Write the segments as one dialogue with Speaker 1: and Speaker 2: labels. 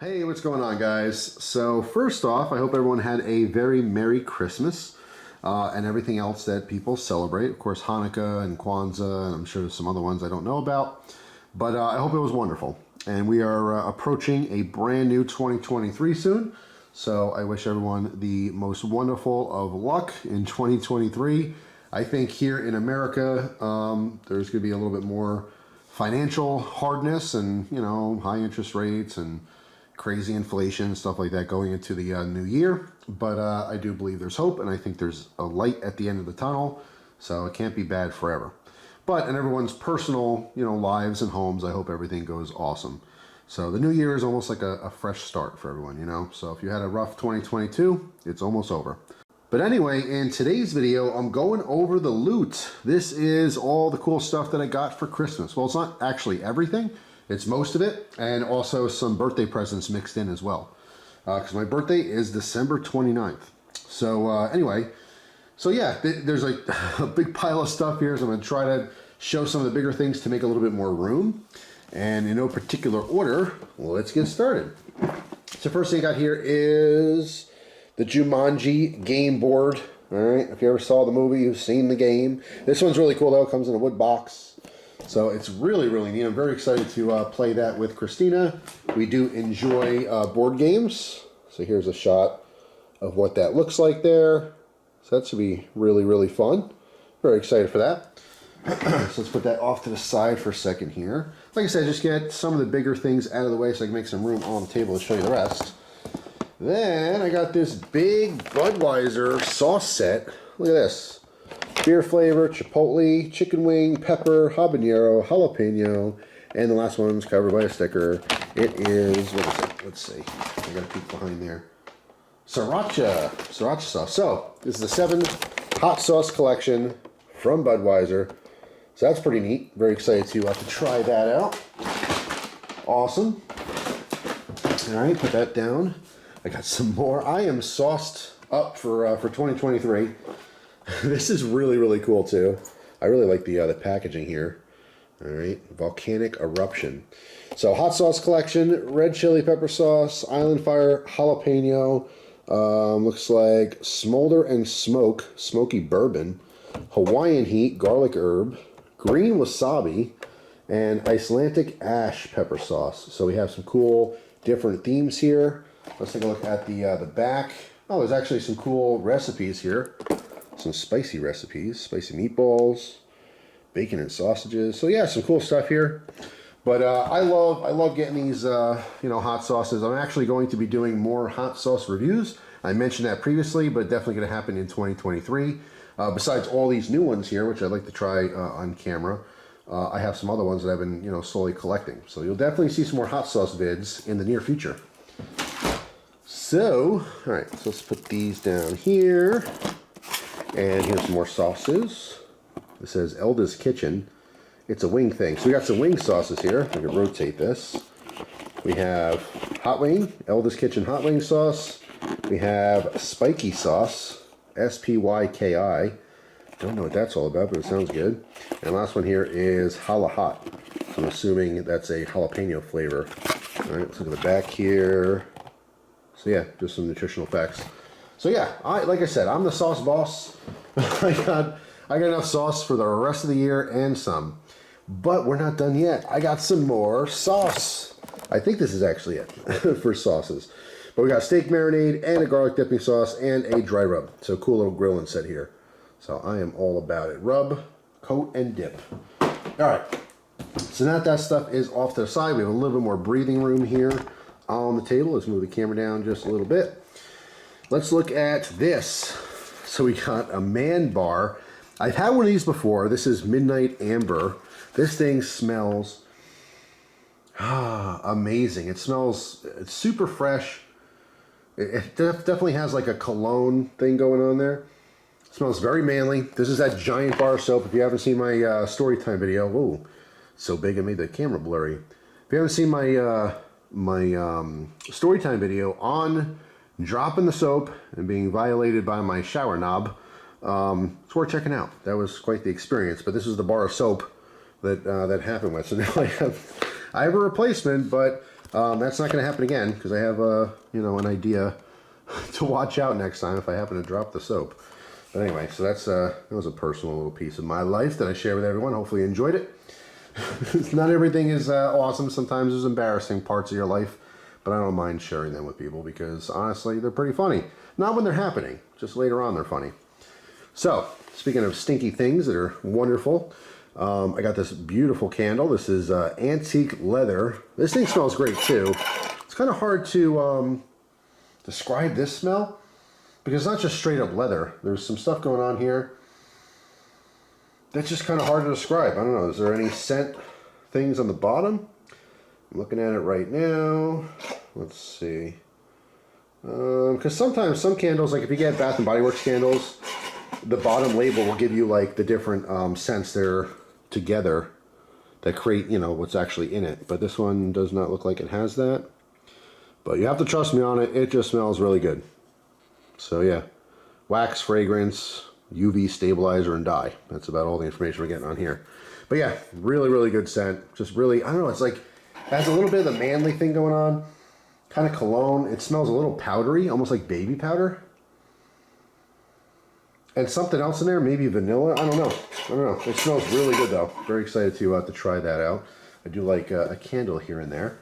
Speaker 1: Hey, what's going on, guys? So first off, I hope everyone had a very Merry Christmas and everything else that people celebrate. Of course, Hanukkah and Kwanzaa, and I'm sure there's some other ones I don't know about. But I hope it was wonderful. And we are approaching a brand new 2023 soon. So I wish everyone the most wonderful of luck in 2023. I think here in America, there's going to be a little bit more financial hardness and, high interest rates and crazy inflation, stuff like that going into the new year. But I do believe there's hope, and I think there's a light at the end of the tunnel, so it can't be bad forever. But in everyone's personal, lives and homes, I hope everything goes awesome. So the new year is almost like a fresh start for everyone, So if you had a rough 2022, it's almost over. But anyway, in today's video, I'm going over the loot. This is all the cool stuff that I got for Christmas. Well, it's not actually everything. It's most of it, and also some birthday presents mixed in as well. Because my birthday is December 29th. So anyway, there's like a big pile of stuff here, so I'm going to try to show some of the bigger things to make a little bit more room. And in no particular order, let's get started. So first thing I got here is the Jumanji game board. All right, if you ever saw the movie, you've seen the game. This one's really cool though, it comes in a wood box. So it's really, really neat. I'm very excited to play that with Christina. We do enjoy board games. So here's a shot of what that looks like there. So that should be really, really fun. Very excited for that. So let's put that off to the side for a second here. Like I said, just get some of the bigger things out of the way so I can make some room on the table to show you the rest. Then I got this big Budweiser sauce set. Look at this. Beer flavor, chipotle, chicken wing, pepper, habanero, jalapeno, and the last one's covered by a sticker. It is, what is it? Let's see. I got a peek behind there. Sriracha sauce. So this is the 7 hot sauce collection from Budweiser. So that's pretty neat. Very excited to try that out. Awesome. All right, put that down. I got some more. I am sauced up for 2023. This is really, really cool too. I really like the packaging here. All right, volcanic eruption. So hot sauce collection, red chili pepper sauce, island fire, jalapeno. Looks like smolder and smoke, smoky bourbon, Hawaiian heat, garlic herb, green wasabi, and Icelandic ash pepper sauce. So we have some cool different themes here. Let's take a look at the back. Oh, there's actually some cool recipes here. Some spicy recipes, spicy meatballs, bacon and sausages. So yeah, some cool stuff here. But I love getting these hot sauces. I'm actually going to be doing more hot sauce reviews. I mentioned that previously, but definitely going to happen in 2023. Besides all these new ones here, which I'd like to try on camera, I have some other ones that I've been slowly collecting. So you'll definitely see some more hot sauce vids in the near future. So, all right, so let's put these down here. And here's some more sauces. It says Elda's Kitchen. It's a wing thing. So we got some wing sauces here. I can rotate this. We have hot wing, Elda's Kitchen hot wing sauce. We have spiky sauce, SPYKI. Don't know what that's all about, but it sounds good. And last one here is Hala Hot. So I'm assuming that's a jalapeno flavor. All right, let's look at the back here. So yeah, just some nutritional facts. So yeah, like I said, I'm the sauce boss. I got enough sauce for the rest of the year and some. But we're not done yet. I got some more sauce. I think this is actually it for sauces. But we got steak marinade and a garlic dipping sauce and a dry rub. So cool little grilling set here. So I am all about it. Rub, coat, and dip. All right. So now that stuff is off to the side, we have a little bit more breathing room here on the table. Let's move the camera down just a little bit. Let's look at this. So we got a man bar. I've had one of these before. This is Midnight Amber. This thing smells amazing. It's super fresh. It definitely has like a cologne thing going on there. It smells very manly. This is that giant bar of soap. If you haven't seen my story time video, whoa, so big I made the camera blurry. If you haven't seen my story time video on dropping the soap and being violated by my shower knob, it's worth checking out. That was quite the experience. But this is the bar of soap that happened with. So now I have a replacement, but That's not going to happen again because I have you know, an idea to watch out next time if I happen to drop the soap. But anyway, so that was a personal little piece of my life that I share with everyone. Hopefully you enjoyed it. Not everything is awesome. Sometimes there's embarrassing parts of your life, but I don't mind sharing them with people because honestly, they're pretty funny. Not when they're happening, just later on they're funny. So, speaking of stinky things that are wonderful, I got this beautiful candle. This is antique leather. This thing smells great too. It's kind of hard to describe this smell because it's not just straight up leather. There's some stuff going on here that's just kind of hard to describe. I don't know. Is there any scent things on the bottom? I'm looking at it right now. Let's see. Because sometimes some candles, like if you get Bath and Body Works candles, the bottom label will give you like the different scents that are together that create, you know, what's actually in it. But this one does not look like it has that. But you have to trust me on it. It just smells really good. So yeah, wax, fragrance, UV stabilizer, and dye. That's about all the information we're getting on here. But yeah, really, really good scent. Just really, I don't know, it's like, it has a little bit of the manly thing going on. Kind of cologne. It smells a little powdery, almost like baby powder. And something else in there, maybe vanilla. I don't know. It smells really good though. Very excited to try that out. I do like a candle here and there.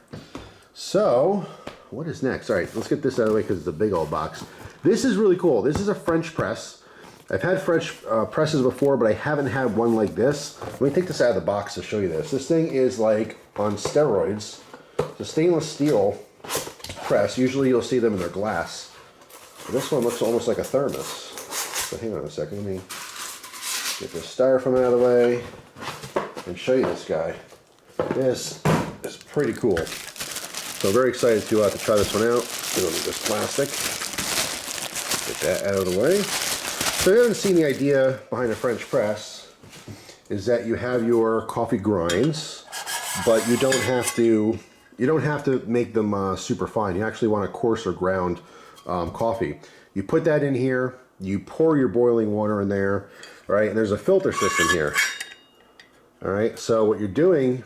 Speaker 1: So, what is next? All right, let's get this out of the way because it's a big old box. This is really cool. This is a French press. I've had French presses before, but I haven't had one like this. Let me take this out of the box to show you this. This thing is like on steroids. It's a stainless steel press. Usually you'll see them in their glass. But this one looks almost like a thermos. So hang on a second. Let me get this styrofoam out of the way and show you this guy. This is pretty cool. So very excited to try this one out. Get on this plastic. Get that out of the way. So if you haven't seen the idea behind a French press, is that you have your coffee grinds, but you don't have to make them super fine. You actually want a coarser ground coffee. You put that in here, you pour your boiling water in there, right? And there's a filter system here. All right, so what you're doing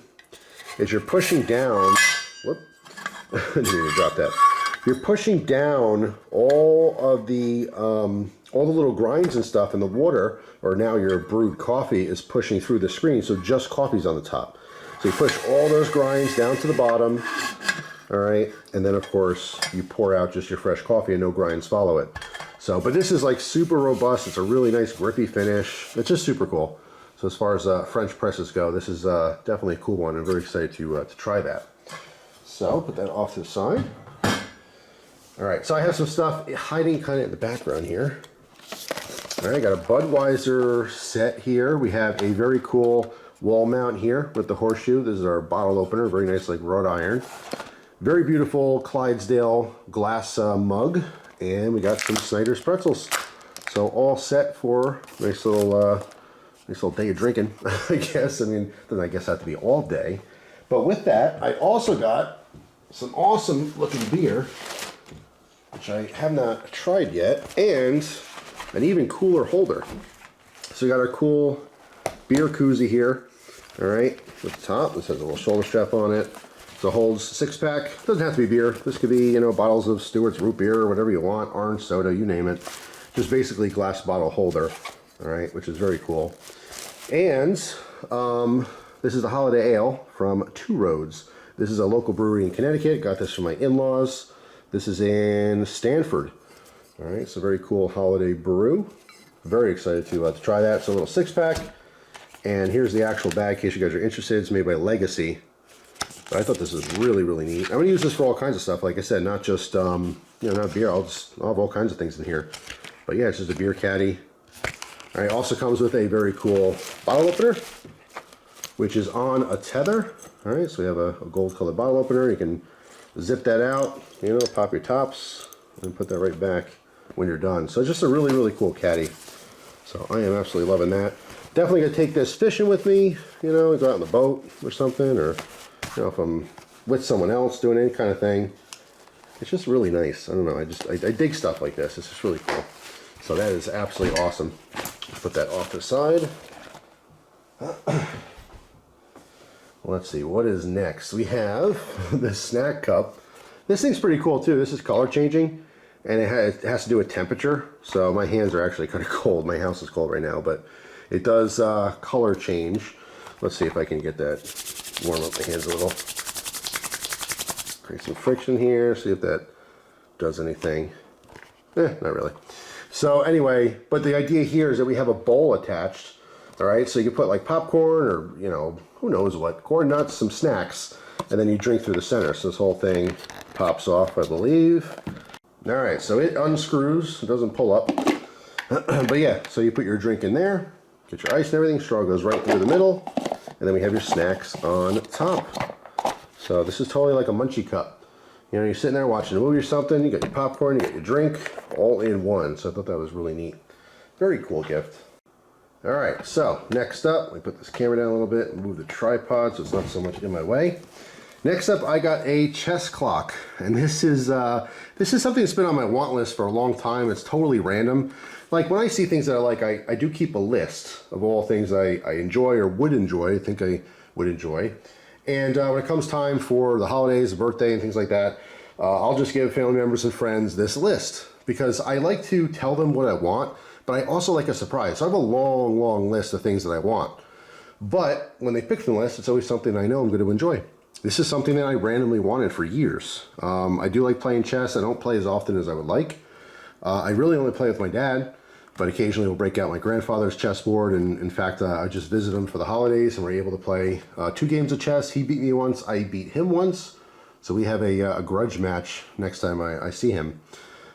Speaker 1: is you're pushing down, whoop, I didn't mean to drop that. You're pushing down all the little grinds and stuff in the water, or now your brewed coffee is pushing through the screen, so just coffee's on the top. So you push all those grinds down to the bottom, all right, and then of course you pour out just your fresh coffee and no grinds follow it. So, but this is like super robust. It's a really nice grippy finish. It's just super cool. So as far as French presses go, this is definitely a cool one. I'm very excited to try that. So put that off to the side. All right, so I have some stuff hiding kind of in the background here. All right, I got a Budweiser set here. We have a very cool wall mount here with the horseshoe. This is our bottle opener, very nice like wrought iron. Very beautiful Clydesdale glass mug. And we got some Snyder's pretzels. So all set for a nice little day of drinking, I guess. I mean, doesn't I guess have to be all day. But with that, I also got some awesome looking beer, which I have not tried yet, and an even cooler holder. So we got our cool beer koozie here, all right, with the top. This has a little shoulder strap on it. So it holds 6-pack. Doesn't have to be beer. This could be, you know, bottles of Stewart's root beer or whatever you want, orange soda, you name it. Just basically glass bottle holder, all right, which is very cool. And this is the Holiday Ale from Two Roads. This is a local brewery in Connecticut. Got this from my in-laws. This is in Stanford. All right, so very cool holiday brew. Very excited to try that. It's a little 6-pack. And here's the actual bag in case you guys are interested. It's made by Legacy. But I thought this was really, really neat. I'm going to use this for all kinds of stuff. Like I said, not just, you know, not beer. I'll have all kinds of things in here. But yeah, it's just a beer caddy. All right, also comes with a very cool bottle opener, which is on a tether. All right, so we have a gold colored bottle opener. You can zip that out, you know, pop your tops, and put that right back when you're done. So it's just a really, really cool caddy. So I am absolutely loving that. Definitely gonna take this fishing with me, you know, go out on the boat or something, or, you know, if I'm with someone else doing any kind of thing. It's just really nice. I don't know, I dig stuff like this. It's just really cool. So that is absolutely awesome. Put that off to the side. let's see, what is next? We have the snack cup. This thing's pretty cool too. This is color changing, and it has to do with temperature. So my hands are actually kind of cold. My house is cold right now, but it does color change. Let's see if I can get that, warm up my hands a little. Create some friction here, see if that does anything. Not really. So anyway, but the idea here is that we have a bowl attached. All right, so you can put like popcorn or, you know, who knows what, corn nuts, some snacks, and then you drink through the center. So this whole thing pops off, I believe. All right, so it unscrews, it doesn't pull up. But yeah, so you put your drink in there, get your ice and everything, straw goes right through the middle, and then we have your snacks on top. So this is totally like a munchie cup. You know, you're sitting there watching a movie or something, you got your popcorn, you got your drink, all in one. So I thought that was really neat. Very cool gift. All right, so next up, we put this camera down a little bit and move the tripod so it's not so much in my way. Next up, I got a chess clock, and this is something that's been on my want list for a long time. It's totally random. Like when I see things that I like, I do keep a list of all things I enjoy or would enjoy, I think I would enjoy. And when it comes time for the holidays, the birthday and things like that, I'll just give family members and friends this list because I like to tell them what I want, but I also like a surprise. So I have a long, long list of things that I want. But when they pick from the list, it's always something I know I'm going to enjoy. This is something that I randomly wanted for years. I do like playing chess. I don't play as often as I would like. I really only play with my dad, but occasionally we'll break out my grandfather's chessboard. And in fact, I just visited him for the holidays and we're able to play 2 games of chess. He beat me once, I beat him once. So we have a grudge match next time I see him.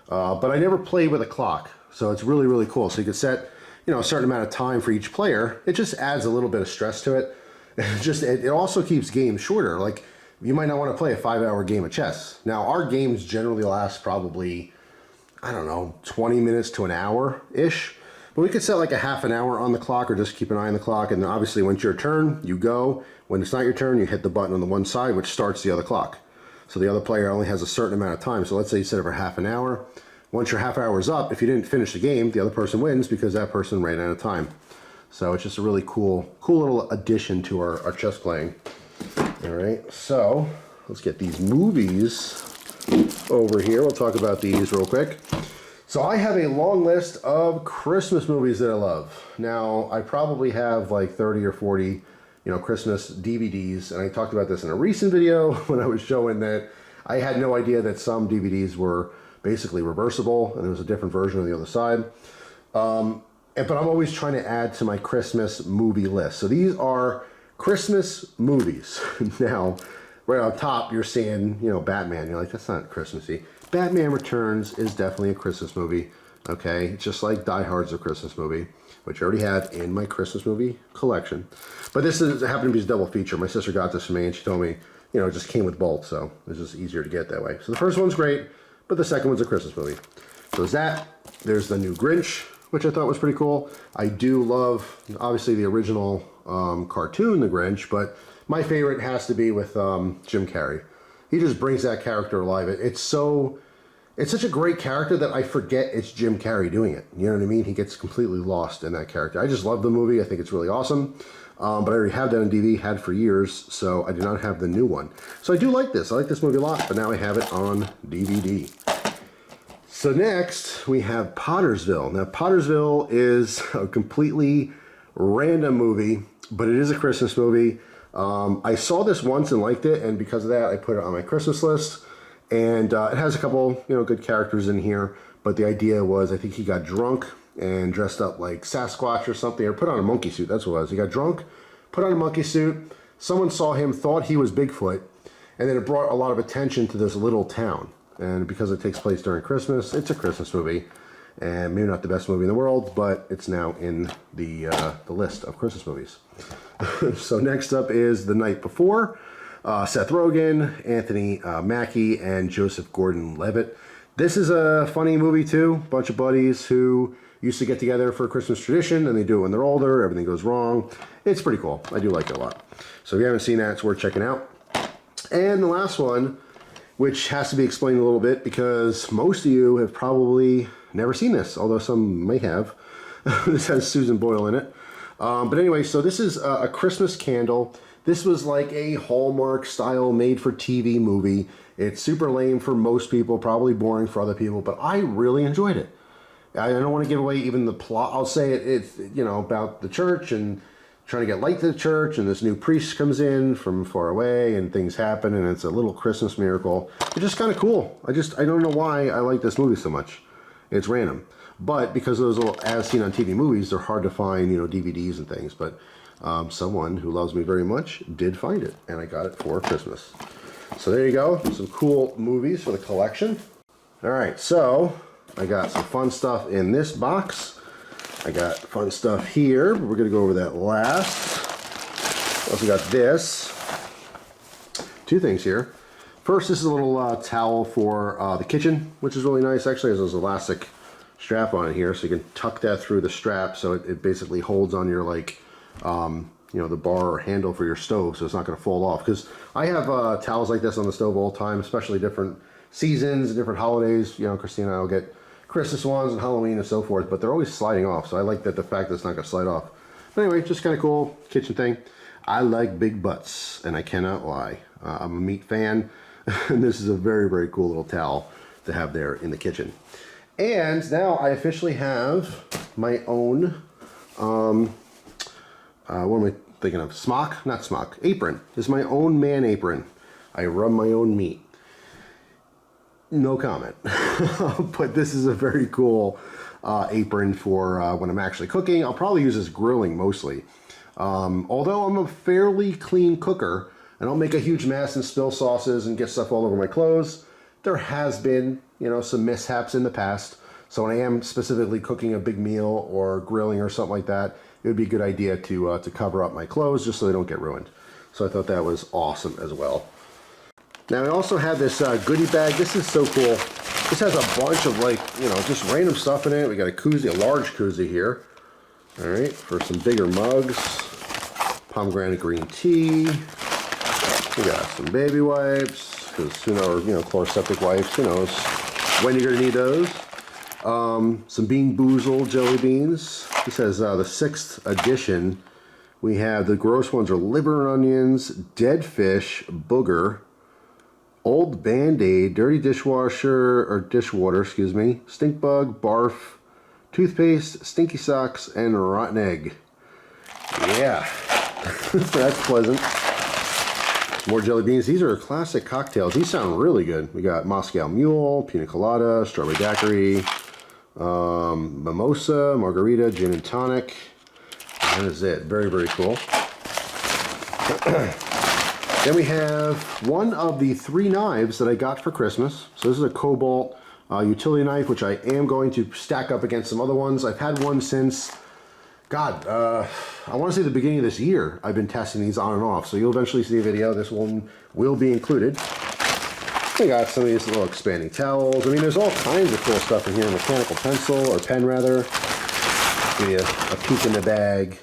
Speaker 1: But I never played with a clock. So it's really, really cool. So you can set, you know, a certain amount of time for each player. It just adds a little bit of stress to it. It also keeps games shorter. Like you might not want to play a 5-hour game of chess. Now our games generally last probably, I don't know, 20 minutes to an hour-ish. But we could set like a half an hour on the clock or just keep an eye on the clock. And then obviously when it's your turn, you go. When it's not your turn, you hit the button on the one side, which starts the other clock. So the other player only has a certain amount of time. So let's say you set it for half an hour. Once your half hour is up, if you didn't finish the game, the other person wins because that person ran out of time. So it's just a really cool little addition to our chess playing. All right, so let's get these movies over here. We'll talk about these real quick. So I have a long list of Christmas movies that I love. Now, I probably have like 30 or 40, you know, Christmas DVDs. And I talked about this in a recent video when I was showing that I had no idea that some DVDs were basically reversible and there was a different version on the other side. But I'm always trying to add to my Christmas movie list. So these are Christmas movies. Now, right on top, you're seeing, you know, Batman. You're like, that's not Christmassy. Batman Returns is definitely a Christmas movie. Okay, it's just like Die Hard's a Christmas movie, which I already have in my Christmas movie collection. But this happened to be a double feature. My sister got this for me, and she told me, you know, it just came with both, so it's just easier to get that way. So the first one's great, but the second one's a Christmas movie. So there's that. There's the new Grinch, which I thought was pretty cool. I do love, obviously, the original cartoon, The Grinch, but my favorite has to be with Jim Carrey. He just brings that character alive. It's such a great character that I forget it's Jim Carrey doing it. You know what I mean? He gets completely lost in that character. I just love the movie. I think it's really awesome. But I already have that on DVD, had for years, so I do not have the new one. So I do like this. I like this movie a lot, but now I have it on DVD. So next, we have Pottersville. Now, Pottersville is a completely random movie, but it is a Christmas movie. I saw this once and liked it, and because of that, I put it on my Christmas list. And it has a couple, you know, good characters in here, but the idea was, I think he got drunk and dressed up like Sasquatch or something, or put on a monkey suit, that's what it was. He got drunk, put on a monkey suit, someone saw him, thought he was Bigfoot, and then it brought a lot of attention to this little town. And because it takes place during Christmas, it's a Christmas movie. And maybe not the best movie in the world, but it's now in the list of Christmas movies. So next up is The Night Before. Seth Rogen, Anthony Mackie, and Joseph Gordon-Levitt. This is a funny movie too. Bunch of buddies who used to get together for a Christmas tradition, and they do it when they're older. Everything goes wrong. It's pretty cool. I do like it a lot. So if you haven't seen that, it's worth checking out. And the last one, which has to be explained a little bit because most of you have probably never seen this, although some may have. This has Susan Boyle in it. But anyway, so this is a Christmas candle This was like a Hallmark style made for TV movie. It's super lame for most people, probably boring for other people, but I really enjoyed it. I don't want to give away even the plot. I'll say it's you know, about the church and trying to get light to the church, and this new priest comes in from far away and things happen, and it's a little Christmas miracle. It's just kind of cool. I don't know why I like this movie so much. It's random. But because those little as seen on TV movies, they're hard to find, you know, DVDs and things. But someone who loves me very much did find it, and I got it for Christmas. So there you go, some cool movies for the collection. All right, so I got some fun stuff in this box. I got fun stuff here, but we're gonna go over that last. Also got this. Two things here. First, this is a little towel for the kitchen, which is really nice. Actually, there's an elastic strap on it here, so you can tuck that through the strap, so it basically holds on your, like, you know, the bar or handle for your stove, so it's not going to fall off. Because I have towels like this on the stove all the time, especially different seasons, different holidays. You know, Christina and I will get Christmas ones and Halloween and so forth, but they're always sliding off, so I like that the fact that it's not going to slide off. But anyway, just kind of cool kitchen thing. I like big butts, and I cannot lie. I'm a meat fan, and this is a very, very cool little towel to have there in the kitchen. And now I officially have my own, what am I thinking of? Smock? Not smock. Apron. This is my own man apron. I rub my own meat. No comment. But this is a very cool apron for when I'm actually cooking. I'll probably use this grilling mostly. Although I'm a fairly clean cooker, I don't make a huge mess and spill sauces and get stuff all over my clothes. There has been, you know, some mishaps in the past. So when I am specifically cooking a big meal or grilling or something like that, it would be a good idea to cover up my clothes just so they don't get ruined. So I thought that was awesome as well. Now I also have this goodie bag. This is so cool. This has a bunch of, like, you know, just random stuff in it. We got a koozie, a large koozie here. All right, for some bigger mugs. Pomegranate green tea. We got some baby wipes, because who knows, you know, chloroseptic wipes, who knows when you're gonna need those. Some Bean Boozled jelly beans. This has the 6th edition. We have the gross ones are liver and onions, dead fish, booger, old Band-Aid, dirty dishwasher, or dishwater, excuse me, stink bug, barf, toothpaste, stinky socks, and rotten egg. Yeah, that's pleasant. More jelly beans. These are classic cocktails. These sound really good. We got Moscow Mule, Pina Colada, Strawberry Daiquiri, Mimosa, Margarita, Gin and Tonic. And that is it. Very, very cool. Then we have one of the 3 knives that I got for Christmas. So this is a Cobalt utility knife, which I am going to stack up against some other ones. I've had one since, God, I want to say the beginning of this year. I've been testing these on and off. So you'll eventually see a video. This one will be included. We got some of these little expanding towels. I mean, there's all kinds of cool stuff in here. Mechanical pencil, or pen rather. Give you a peek in the bag.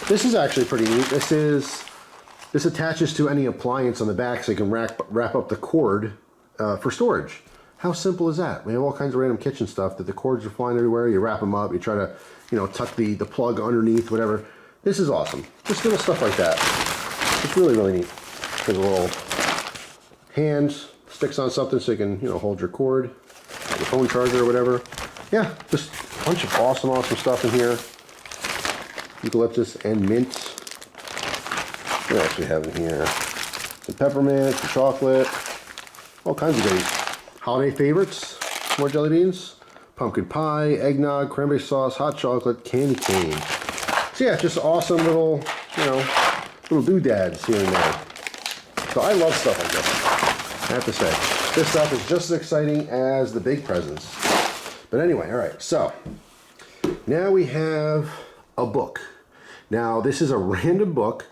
Speaker 1: This is actually pretty neat. This attaches to any appliance on the back, so you can wrap up the cord for storage. How simple is that? We have all kinds of random kitchen stuff that the cords are flying everywhere. You wrap them up. You try to, you know, tuck the plug underneath, whatever. This is awesome. Just little stuff like that. It's really, really neat. There's a little hand. Sticks on something so you can, you know, hold your cord, your phone charger or whatever. Yeah, just a bunch of awesome, awesome stuff in here. Eucalyptus and mint. What else we have in here? Some peppermint, some chocolate, all kinds of goodies. Holiday favorites, more jelly beans, pumpkin pie, eggnog, cranberry sauce, hot chocolate, candy cane. So yeah, just awesome little, you know, little doodads here and there. So I love stuff like this. I have to say, this stuff is just as exciting as the big presents. But anyway, all right, so now we have a book. Now, this is a random book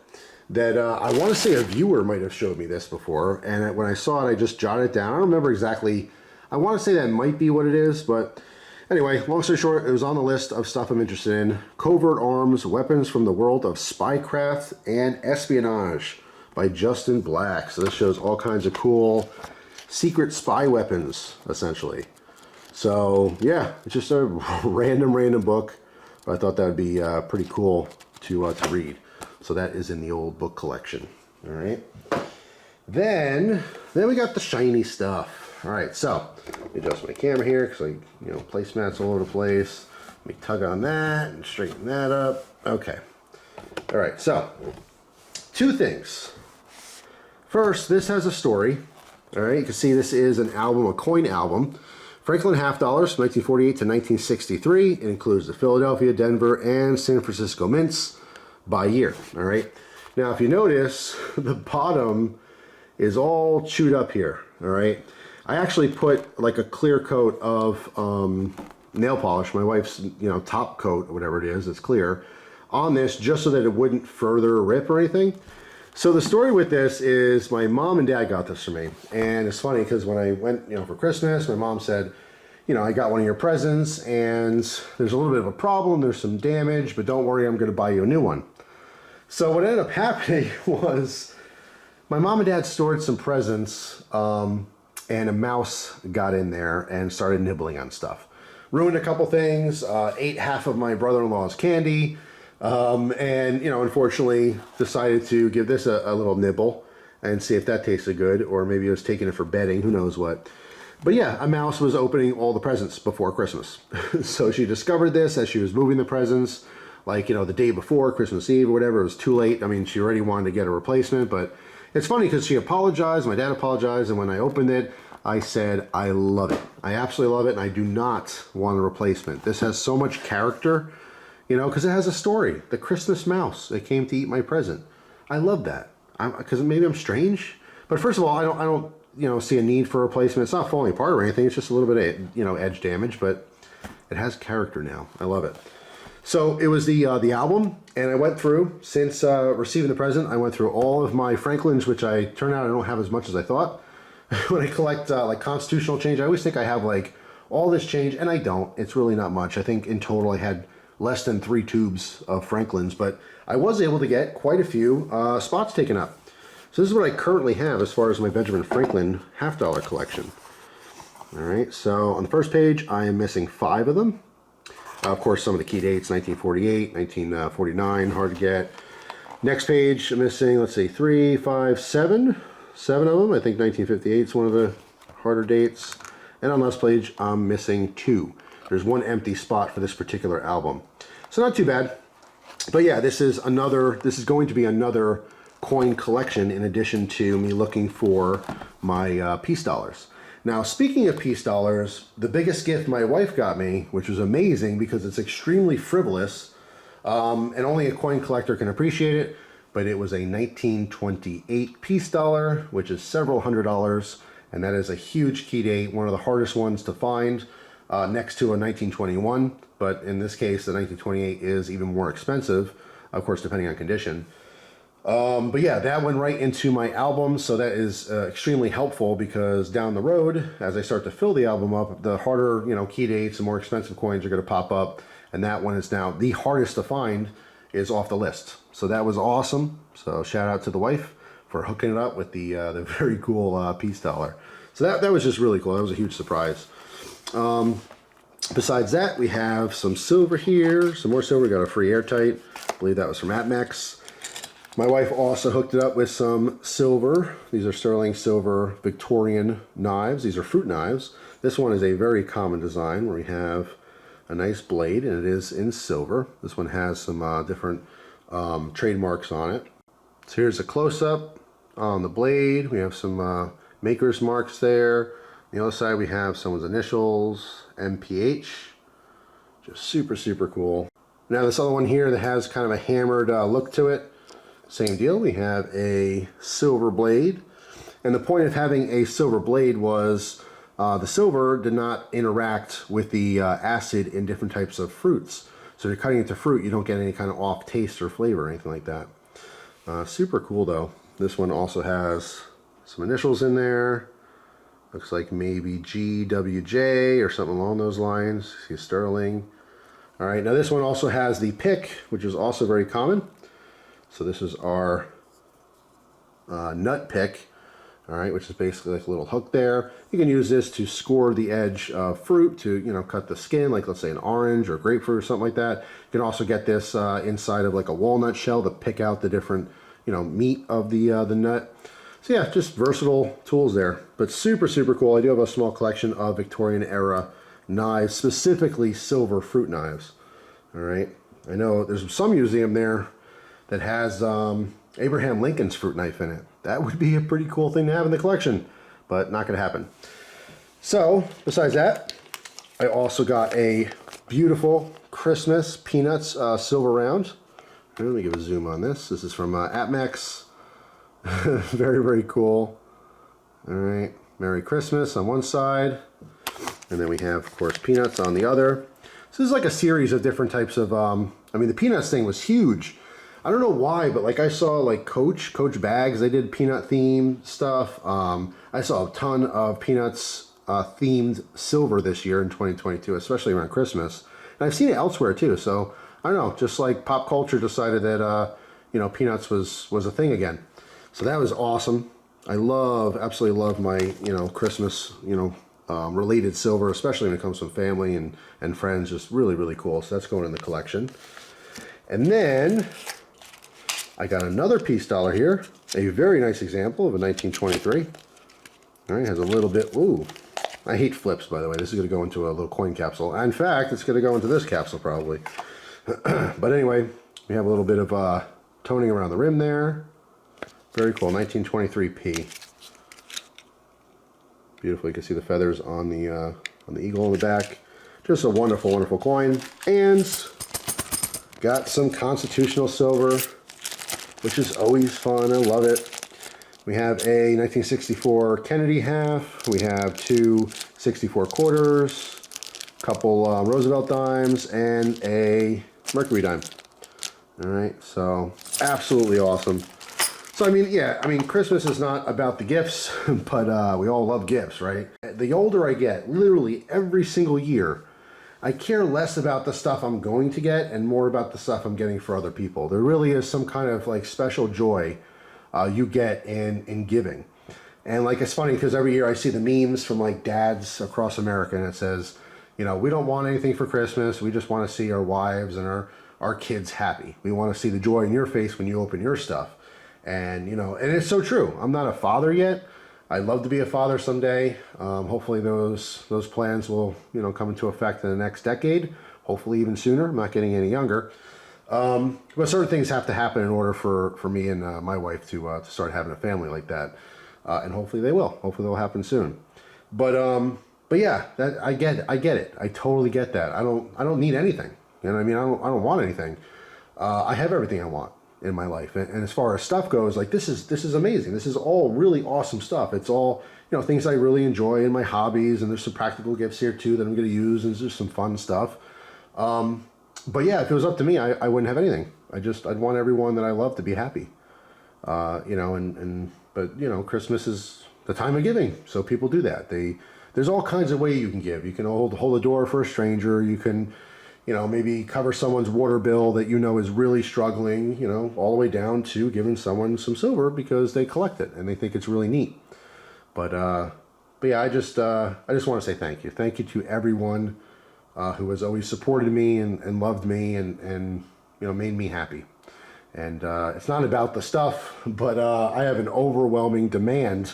Speaker 1: that I want to say a viewer might have showed me this before, and when I saw it, I just jotted it down. I don't remember exactly. I want to say that might be what it is, but anyway, long story short, it was on the list of stuff I'm interested in. Covert Arms, Weapons from the World of Spycraft and Espionage by Justin Black. So this shows all kinds of cool secret spy weapons, essentially. So yeah, it's just a random book, but I thought that would be pretty cool to read. So that is in the old book collection. All right. Then we got the shiny stuff. All right, so let me adjust my camera here because placemats all over the place. Let me tug on that and straighten that up. Okay. All right, so 2 things. First, this has a story. All right, you can see this is an album, a coin album. Franklin half dollars from 1948 to 1963. It includes the Philadelphia, Denver, and San Francisco mints by year. All right. Now, if you notice, the bottom is all chewed up here. All right. I actually put like a clear coat of nail polish, my wife's top coat or whatever it is, it's clear, on this just so that it wouldn't further rip or anything. So the story with this is my mom and dad got this for me, and it's funny because when I went for Christmas, my mom said, I got one of your presents and there's a little bit of a problem, there's some damage, but don't worry, I'm going to buy you a new one. So what ended up happening was my mom and dad stored some presents and a mouse got in there and started nibbling on stuff. Ruined a couple things, ate half of my brother-in-law's candy, and unfortunately decided to give this a little nibble and see if that tasted good, or maybe it was taking it for bedding, who knows what. But yeah, a mouse was opening all the presents before Christmas. So she discovered this as she was moving the presents, like, the day before, Christmas Eve or whatever. It was too late. I mean, she already wanted to get a replacement, but it's funny because she apologized, my dad apologized, and when I opened it, I said, I love it. I absolutely love it, and I do not want a replacement. This has so much character, because it has a story. The Christmas mouse that came to eat my present. I love that. Because maybe I'm strange. But first of all, I don't see a need for a replacement. It's not falling apart or anything. It's just a little bit of, edge damage, but it has character now. I love it. So it was the album, and I went through, since receiving the present, I went through all of my Franklins, which turned out I don't have as much as I thought. When I collect like constitutional change, I always think I have like all this change, and I don't. It's really not much. I think in total I had less than 3 tubes of Franklins, but I was able to get quite a few spots taken up. So this is what I currently have as far as my Benjamin Franklin half-dollar collection. All right, so on the first page, I am missing 5 of them. Of course, some of the key dates, 1948, 1949, hard to get. Next page, I'm missing, let's see, 3, 5, 7. 7 of them. I think 1958 is one of the harder dates. And on the last page, I'm missing 2. There's 1 empty spot for this particular album. So not too bad. But yeah, this is going to be another coin collection in addition to me looking for my piece dollars. Now, speaking of piece dollars, the biggest gift my wife got me, which was amazing because it's extremely frivolous, and only a coin collector can appreciate it, but it was a 1928 piece dollar, which is several $100s, and that is a huge key date, one of the hardest ones to find, next to a 1921, but in this case, the 1928 is even more expensive, of course, depending on condition. But yeah, that went right into my album, so that is extremely helpful because down the road, as I start to fill the album up, the harder, key dates and more expensive coins are going to pop up, and that one is now the hardest to find, is off the list. So that was awesome. So shout out to the wife for hooking it up with the very cool piece dollar. So that was just really cool. That was a huge surprise. Besides that, we have some silver here, some more silver. We got a free airtight. I believe that was from APMEX. My wife also hooked it up with some silver. These are sterling silver Victorian knives. These are fruit knives. This one is a very common design where we have a nice blade, and it is in silver. This one has some different trademarks on it. So here's a close-up on the blade. We have some maker's marks there. On the other side we have someone's initials, MPH. Just super, super cool. Now this other one here that has kind of a hammered look to it. Same deal, we have a silver blade. And the point of having a silver blade was the silver did not interact with the acid in different types of fruits. So if you're cutting into fruit, you don't get any kind of off taste or flavor or anything like that. Super cool though. This one also has some initials in there. Looks like maybe GWJ or something along those lines. See sterling. All right, now this one also has the pick, which is also very common. So this is our nut pick. all right, which is basically like a little hook there. You can use this to score the edge of fruit to, you know, cut the skin, like let's say an orange or grapefruit or something like that. You can also get this inside of like a walnut shell to pick out the different, you know, meat of the nut. So yeah, just versatile tools there, but super, super cool. I do have a small collection of Victorian era knives, specifically silver fruit knives. All right, I know there's some museum there that has Abraham Lincoln's fruit knife in it. That would be a pretty cool thing to have in the collection, but not gonna happen. So besides that, I also got a beautiful Christmas Peanuts silver round. Let me give a zoom on this. This is from Atmex. Very, very cool. All right, Merry Christmas on one side, and then we have, of course, Peanuts on the other. So this is like a series of different types of, I mean, the Peanuts thing was huge. I don't know why, but like I saw like Coach bags, they did Peanut theme stuff. I saw a ton of Peanuts themed silver this year in 2022, especially around Christmas. And I've seen it elsewhere too, so I don't know, just like pop culture decided that, you know, Peanuts was a thing again. So that was awesome. I absolutely love my, you know, Christmas, you know, related silver, especially when it comes from family and friends. Just really, really cool. So that's going in the collection. And then I got another piece dollar here. A very nice example of a 1923. All right, has a little bit, ooh. I hate flips, by the way. This is going to go into a little coin capsule. In fact, it's going to go into this capsule probably. But anyway, we have a little bit of toning around the rim there. Very cool, 1923P. Beautiful. You can see the feathers on the eagle in the back. Just a wonderful, wonderful coin. And got some constitutional silver, which is always fun. I love it. We have a 1964 Kennedy half. We have two 64 quarters, a couple Roosevelt dimes, and a Mercury dime. All right, so absolutely awesome. So, I mean, yeah, I mean, Christmas is not about the gifts, but we all love gifts, right? The older I get, literally every single year, I care less about the stuff I'm going to get and more about the stuff I'm getting for other people. There really is some kind of like special joy you get in giving. And like, it's funny because every year I see the memes from like dads across America and it says, you know, we don't want anything for Christmas. We just want to see our wives and our kids happy. We want to see the joy in your face when you open your stuff. And, you know, and it's so true. I'm not a father yet. I'd love to be a father someday. Hopefully those plans will, you know, come into effect in the next decade. Hopefully even sooner. I'm not getting any younger. But certain things have to happen in order for me and my wife to start having a family like that. And hopefully they will. Hopefully they'll happen soon. But yeah, that I get it. I totally get that. I don't need anything. You know what I mean? I don't want anything. I have everything I want in my life. And as far as stuff goes, like this is amazing. This is all really awesome stuff. It's all, you know, things I really enjoy in my hobbies, and there's some practical gifts here too that I'm going to use, and there's just some fun stuff. But yeah, if it was up to me, I wouldn't have anything. I'd want everyone that I love to be happy. You know, but you know, Christmas is the time of giving, so people do that. There's all kinds of ways you can give. You can hold the door for a stranger. You can, you know, maybe cover someone's water bill that you know is really struggling, you know, all the way down to giving someone some silver because they collect it and they think it's really neat. But yeah, I just want to say thank you. Thank you to everyone who has always supported me and loved me and you know, made me happy. And it's not about the stuff, but I have an overwhelming demand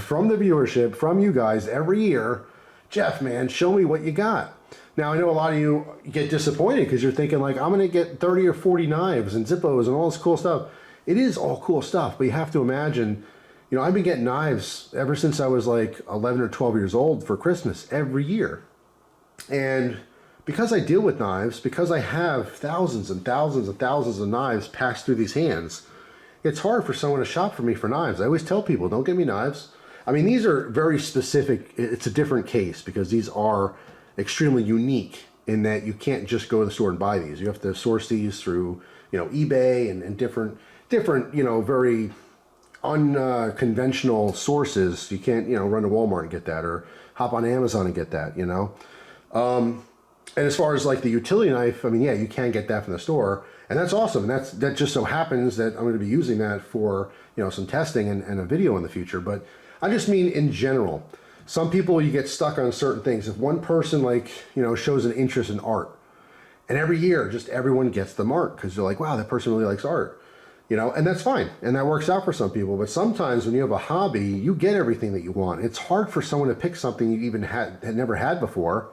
Speaker 1: from the viewership, from you guys every year. Jeff, man, show me what you got. Now, I know a lot of you get disappointed because you're thinking like, I'm going to get 30 or 40 knives and Zippos and all this cool stuff. It is all cool stuff, but you have to imagine, you know, I've been getting knives ever since I was like 11 or 12 years old for Christmas every year. And because I deal with knives, because I have thousands and thousands and thousands of knives pass through these hands, it's hard for someone to shop for me for knives. I always tell people, don't get me knives. I mean, these are very specific. It's a different case because these are extremely unique in that you can't just go to the store and buy these. You have to source these through, you know, eBay and different, you know, very unconventional sources. You can't, you know, run to Walmart and get that or hop on Amazon and get that, you know. And as far as like the utility knife, I mean, yeah, you can get that from the store, and that's awesome. And that just so happens that I'm going to be using that for, you know, some testing and a video in the future. But I just mean in general, some people, you get stuck on certain things. If one person, like, you know, shows an interest in art, and every year just everyone gets the mark because they're like, wow, that person really likes art, you know, and that's fine, and that works out for some people. But sometimes when you have a hobby, you get everything that you want. It's hard for someone to pick something you even had never had before,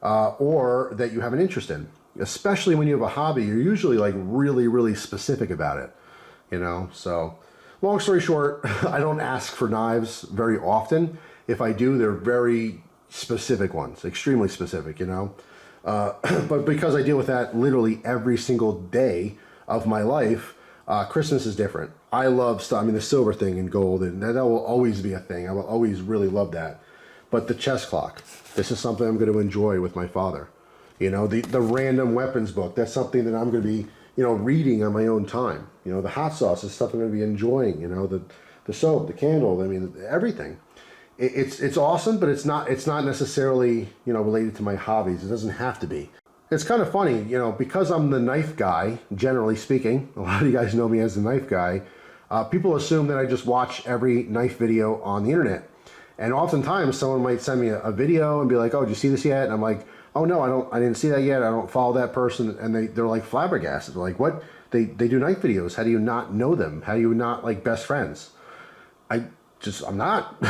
Speaker 1: or that you have an interest in. Especially when you have a hobby, you're usually like really specific about it, you know. So long story short, I don't ask for knives very often. If I do, they're very specific ones, extremely specific, you know. But because I deal with that literally every single day of my life, Christmas is different. I love stuff. I mean, the silver thing and gold, and that will always be a thing. I will always really love that. But the chess clock, this is something I'm going to enjoy with my father. You know, the random weapons book, that's something that I'm going to be, you know, reading on my own time. You know, the hot sauce is stuff I'm going to be enjoying. You know, the soap, the candle, I mean, everything. It's awesome, but it's not necessarily, you know, related to my hobbies. It doesn't have to be. It's kind of funny, you know, because I'm the knife guy, generally speaking. A lot of you guys know me as the knife guy. People assume that I just watch every knife video on the internet. And oftentimes someone might send me a video and be like, oh, did you see this yet? And I'm like, oh no, I didn't see that yet. I don't follow that person. And they're like flabbergasted. They're like, what? They do knife videos. How do you not know them? How do you not like best friends? I'm not.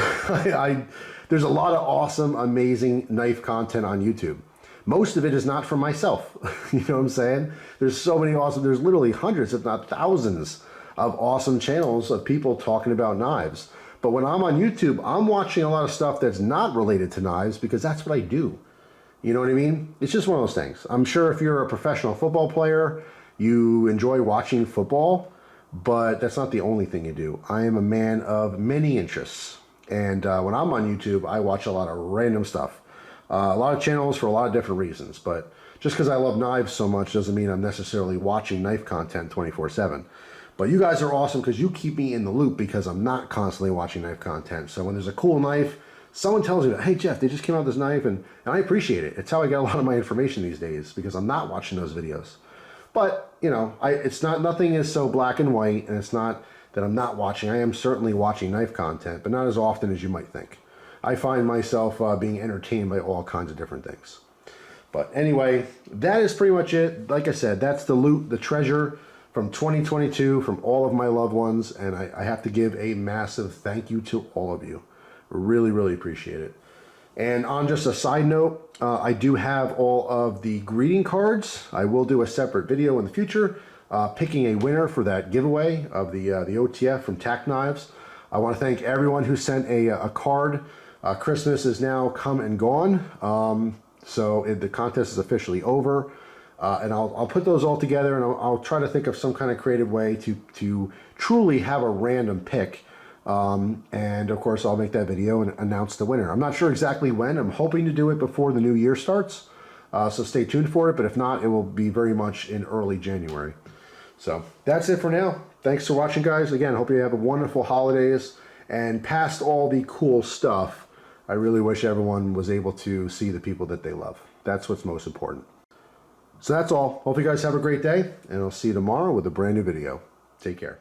Speaker 1: There's a lot of awesome, amazing knife content on YouTube. Most of it is not for myself. You know what I'm saying? There's so many awesome, there's literally hundreds, if not thousands of awesome channels of people talking about knives. But when I'm on YouTube, I'm watching a lot of stuff that's not related to knives because that's what I do. You know what I mean? It's just one of those things. I'm sure if you're a professional football player, you enjoy watching football, but that's not the only thing you do. I am a man of many interests. And when I'm on YouTube, I watch a lot of random stuff. A lot of channels for a lot of different reasons. But just because I love knives so much doesn't mean I'm necessarily watching knife content 24/7. But you guys are awesome because you keep me in the loop because I'm not constantly watching knife content. So when there's a cool knife, someone tells me, hey Jeff, they just came out with this knife, and I appreciate it. It's how I get a lot of my information these days because I'm not watching those videos. But, you know, it's not, nothing is so black and white, and it's not that I'm not watching. I am certainly watching knife content, but not as often as you might think. I find myself being entertained by all kinds of different things. But anyway, that is pretty much it. Like I said, that's the loot, the treasure from 2022 from all of my loved ones, and I have to give a massive thank you to all of you. Really appreciate it. And on just a side note, I do have all of the greeting cards. I will do a separate video in the future picking a winner for that giveaway of the OTF from CRKT Knives. I want to thank everyone who sent a card. Christmas is now come and gone, so the contest is officially over. And I'll put those all together, and I'll try to think of some kind of creative way to truly have a random pick. And of course I'll make that video and announce the winner. I'm not sure exactly when. I'm hoping to do it before the new year starts. So stay tuned for it, but if not, it will be very much in early January. So that's it for now. Thanks for watching, guys. Again, hope you have a wonderful holidays, and past all the cool stuff, I really wish everyone was able to see the people that they love. That's what's most important. So that's all. Hope you guys have a great day, and I'll see you tomorrow with a brand new video. Take care.